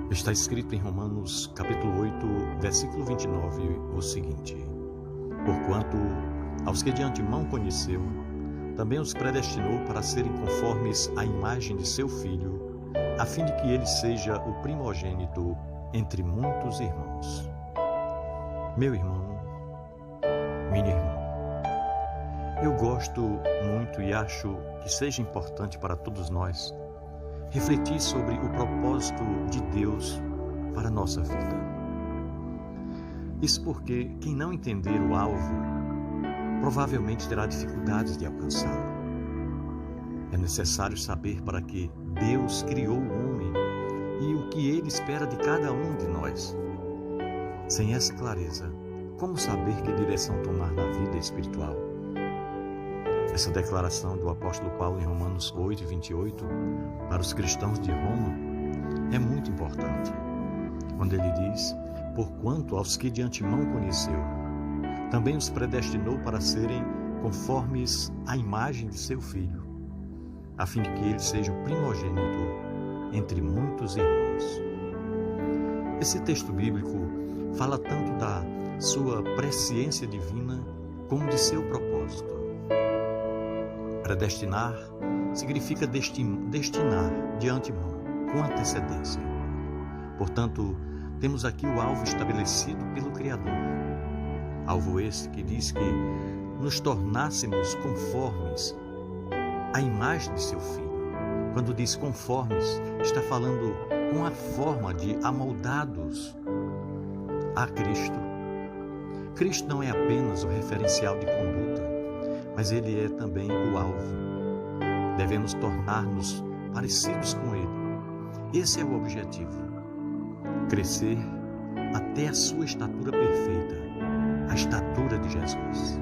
Está escrito em Romanos capítulo 8, versículo 29, o seguinte: Porquanto aos que de antemão conheceu, também os predestinou para serem conformes à imagem de seu Filho, a fim de que ele seja o primogênito entre muitos irmãos. Meu irmão, minha irmã, eu gosto muito e acho que seja importante para todos nós refletir sobre o propósito de Deus para a nossa vida. Isso porque quem não entender o alvo provavelmente terá dificuldades de alcançá-lo. É necessário saber para que Deus criou o homem e o que Ele espera de cada um de nós. Sem essa clareza, como saber que direção tomar na vida espiritual? Essa declaração do apóstolo Paulo em Romanos 8, 28, para os cristãos de Roma, é muito importante. Quando ele diz: Porquanto aos que de antemão conheceu, também os predestinou para serem conformes à imagem de seu Filho, a fim de que ele seja o primogênito entre muitos irmãos. Esse texto bíblico fala tanto da sua presciência divina como de seu propósito. Predestinar significa destinar de antemão, com antecedência. Portanto, temos aqui o alvo estabelecido pelo Criador. Alvo esse que diz que nos tornássemos conformes à imagem de seu Filho. Quando diz conformes, está falando com a forma de amoldados a Cristo. Cristo não é apenas o referencial de conduta, mas Ele é também o alvo. Devemos tornar-nos parecidos com Ele. Esse é o objetivo. Crescer até a sua estatura perfeita, a estatura de Jesus.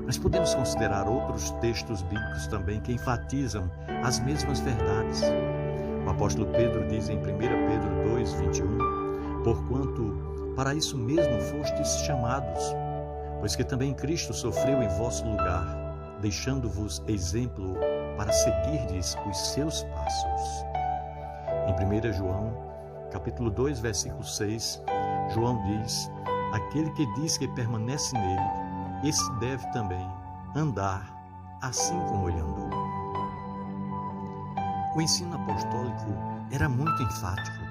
Mas podemos considerar outros textos bíblicos também que enfatizam as mesmas verdades. O apóstolo Pedro diz em 1 Pedro 2, 21, Porquanto para isso mesmo fostes chamados, pois que também Cristo sofreu em vosso lugar, deixando-vos exemplo para seguirdes os seus passos. Em 1 João, capítulo 2, versículo 6, João diz: Aquele que diz que permanece nele, esse deve também andar assim como ele andou. O ensino apostólico era muito enfático.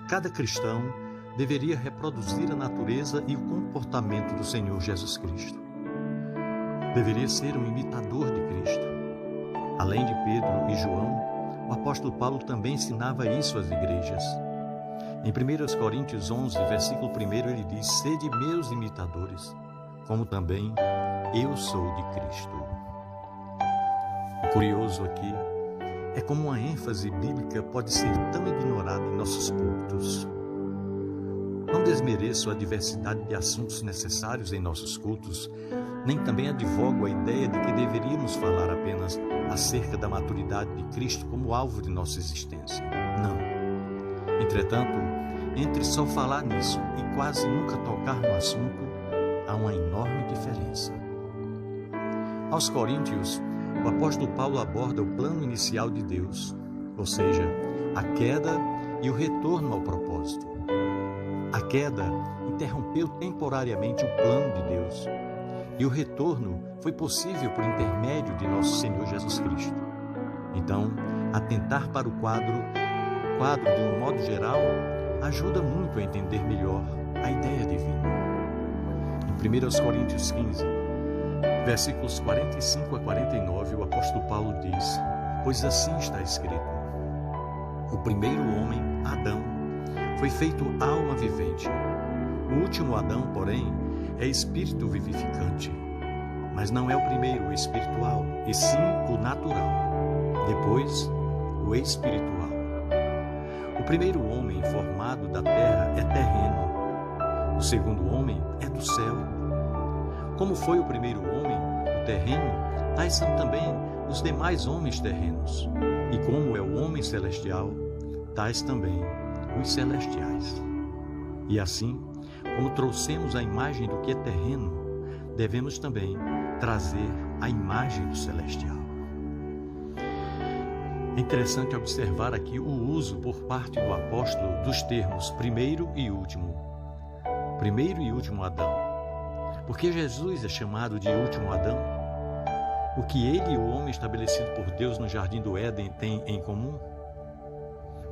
Cada cristão deveria reproduzir a natureza e o comportamento do Senhor Jesus Cristo. Deveria ser um imitador de Cristo. Além de Pedro e João, o apóstolo Paulo também ensinava isso às igrejas. Em 1 Coríntios 11, versículo 1, ele diz: Sede meus imitadores, como também eu sou de Cristo. O curioso aqui é como uma ênfase bíblica pode ser tão ignorada em nossos cultos. Não desmereço a diversidade de assuntos necessários em nossos cultos, nem também advogo a ideia de que deveríamos falar apenas acerca da maturidade de Cristo como alvo de nossa existência. Não. Entretanto, entre só falar nisso e quase nunca tocar no assunto, há uma enorme diferença. Aos Coríntios, o apóstolo Paulo aborda o plano inicial de Deus, ou seja, a queda e o retorno ao propósito. A queda interrompeu temporariamente o plano de Deus, e o retorno foi possível por intermédio de nosso Senhor Jesus Cristo. Então, atentar para o quadro de um modo geral, ajuda muito a entender melhor a ideia divina. Em 1 Coríntios 15, versículos 45 a 49, o apóstolo Paulo diz: Pois assim está escrito: O primeiro homem, Adão, foi feito alma vivente. O último Adão, porém, é espírito vivificante. Mas não é o primeiro o espiritual, e sim o natural. Depois, o espiritual. O primeiro homem formado da terra é terreno. O segundo homem é do céu. Como foi o primeiro homem, o terreno, tais são também os demais homens terrenos. E como é o homem celestial, tais também os celestiais. E assim, como trouxemos a imagem do que é terreno, devemos também trazer a imagem do celestial. É interessante observar aqui o uso por parte do apóstolo dos termos primeiro e último. Primeiro e último Adão. Porque Jesus é chamado de último Adão? O que ele e o homem estabelecido por Deus no jardim do Éden têm em comum?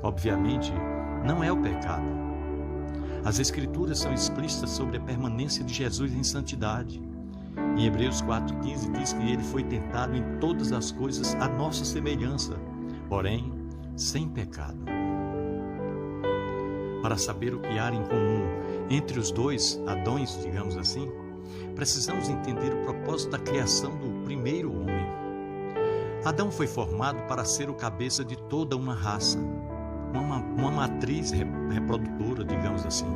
Obviamente, não é o pecado. As Escrituras são explícitas sobre a permanência de Jesus em santidade. Em Hebreus 4,15 diz que ele foi tentado em todas as coisas à nossa semelhança, porém sem pecado. Para saber o que há em comum entre os dois Adões, digamos assim, precisamos entender o propósito da criação do primeiro homem. Adão foi formado para ser o cabeça de toda uma raça, uma matriz reprodutora, digamos assim.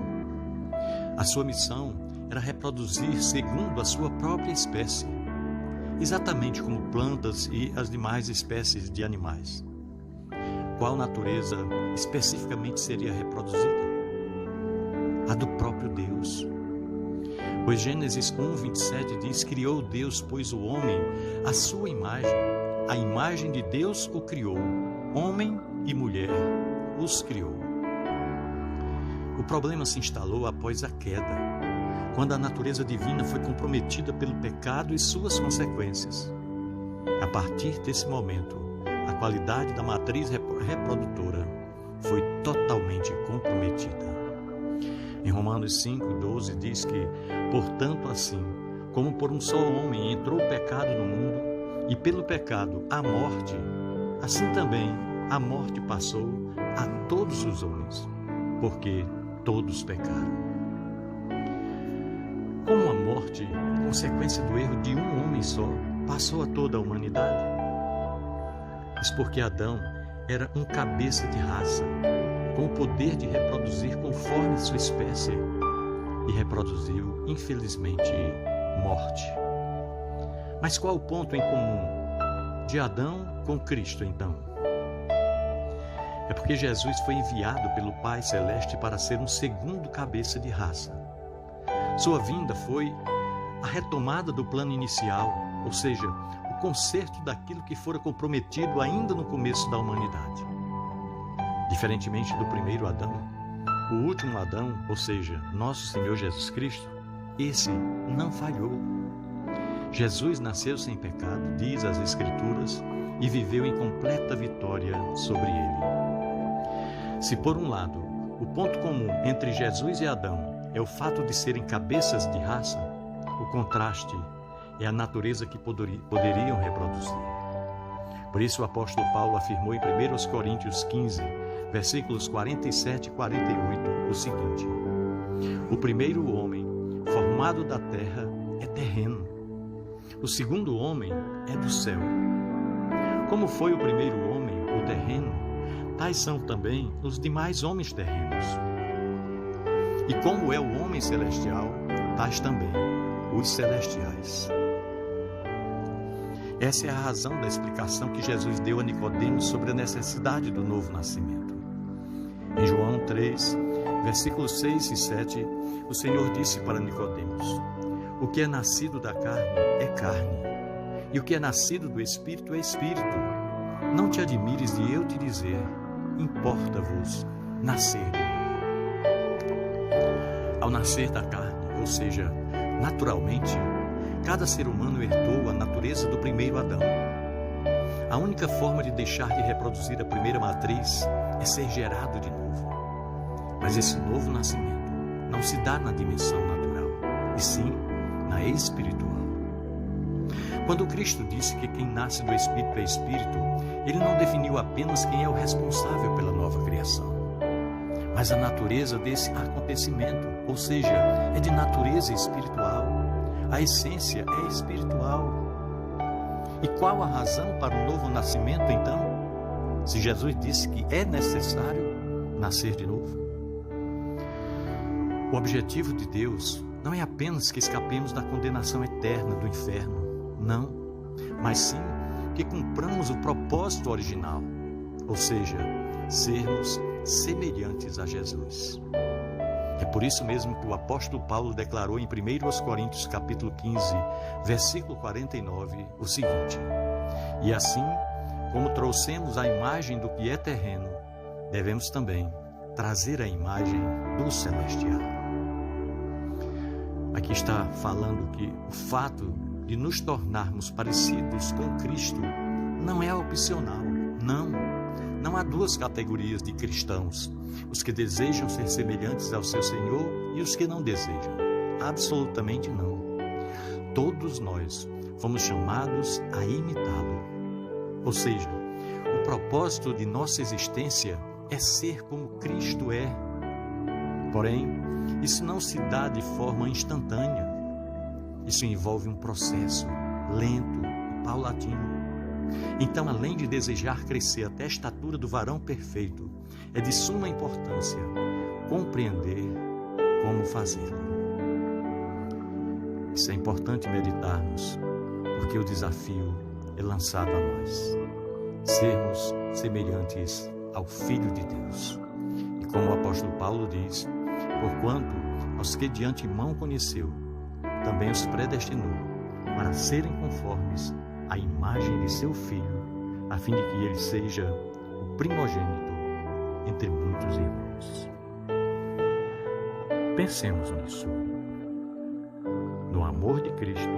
A sua missão era reproduzir segundo a sua própria espécie, exatamente como plantas e as demais espécies de animais. Qual natureza especificamente seria reproduzida? A do próprio Deus. Pois Gênesis 1:27 diz: criou Deus, pois o homem, a sua imagem, a imagem de Deus o criou, homem e mulher os criou. O problema se instalou após a queda, quando a natureza divina foi comprometida pelo pecado e suas consequências. A partir desse momento, a qualidade da matriz reprodutora foi totalmente comprometida. Em Romanos 5:12 diz que, portanto, assim como por um só homem entrou o pecado no mundo, e pelo pecado a morte, assim também a morte passou a todos os homens, porque todos pecaram. Como a morte, consequência do erro de um homem só, passou a toda a humanidade? Mas porque Adão era um cabeça de raça, com o poder de reproduzir conforme sua espécie, e reproduziu, infelizmente, morte. Mas qual o ponto em comum de Adão com Cristo, então? É porque Jesus foi enviado pelo Pai Celeste para ser um segundo cabeça de raça. Sua vinda foi a retomada do plano inicial, ou seja, o conserto daquilo que fora comprometido ainda no começo da humanidade. Diferentemente do primeiro Adão, o último Adão, ou seja, nosso Senhor Jesus Cristo, esse não falhou. Jesus nasceu sem pecado, diz as Escrituras, e viveu em completa vitória sobre ele. Se por um lado, o ponto comum entre Jesus e Adão é o fato de serem cabeças de raça, o contraste é a natureza que poderiam reproduzir. Por isso o apóstolo Paulo afirmou em 1 Coríntios 15, versículos 47 e 48, o seguinte: o primeiro homem, formado da terra, é terreno. O segundo homem é do céu. Como foi o primeiro homem, o terreno, tais são também os demais homens terrenos. E como é o homem celestial, tais também os celestiais. Essa é a razão da explicação que Jesus deu a Nicodemos sobre a necessidade do novo nascimento. Em João 3, versículos 6 e 7, o Senhor disse para Nicodemos: o que é nascido da carne é carne, e o que é nascido do Espírito é Espírito. Não te admires de eu te dizer: importa-vos nascer. Ao nascer da carne, ou seja, naturalmente, cada ser humano herdou a natureza do primeiro Adão. A única forma de deixar de reproduzir a primeira matriz é ser gerado de novo. Mas esse novo nascimento não se dá na dimensão natural, e sim na espiritual. Quando Cristo disse que quem nasce do Espírito é Espírito, Ele não definiu apenas quem é o responsável pela nova criação, mas a natureza desse acontecimento, ou seja, é de natureza espiritual. A essência é espiritual. E qual a razão para o novo nascimento, então? Se Jesus disse que é necessário nascer de novo. O objetivo de Deus não é apenas que escapemos da condenação eterna do inferno, não, mas sim que cumpramos o propósito original, ou seja, sermos semelhantes a Jesus. É por isso mesmo que o apóstolo Paulo declarou em 1 Coríntios capítulo 15, versículo 49, o seguinte: e assim, como trouxemos a imagem do que é terreno, devemos também trazer a imagem do celestial. Aqui está falando que o fato de nos tornarmos parecidos com Cristo não é opcional, não. Não há duas categorias de cristãos, os que desejam ser semelhantes ao seu Senhor e os que não desejam. Absolutamente não. Todos nós fomos chamados a imitá-lo. Ou seja, o propósito de nossa existência é ser como Cristo é. Porém, isso não se dá de forma instantânea. Isso envolve um processo lento e paulatino. Então, além de desejar crescer até a estatura do varão perfeito, é de suma importância compreender como fazê-lo. Isso é importante meditarmos, porque o desafio é lançado a nós, sermos semelhantes ao Filho de Deus. E como o apóstolo Paulo diz, porquanto aos que de antemão conheceu, também os predestinou para serem conformes à imagem de seu Filho, a fim de que ele seja o primogênito entre muitos irmãos. Pensemos nisso, no amor de Cristo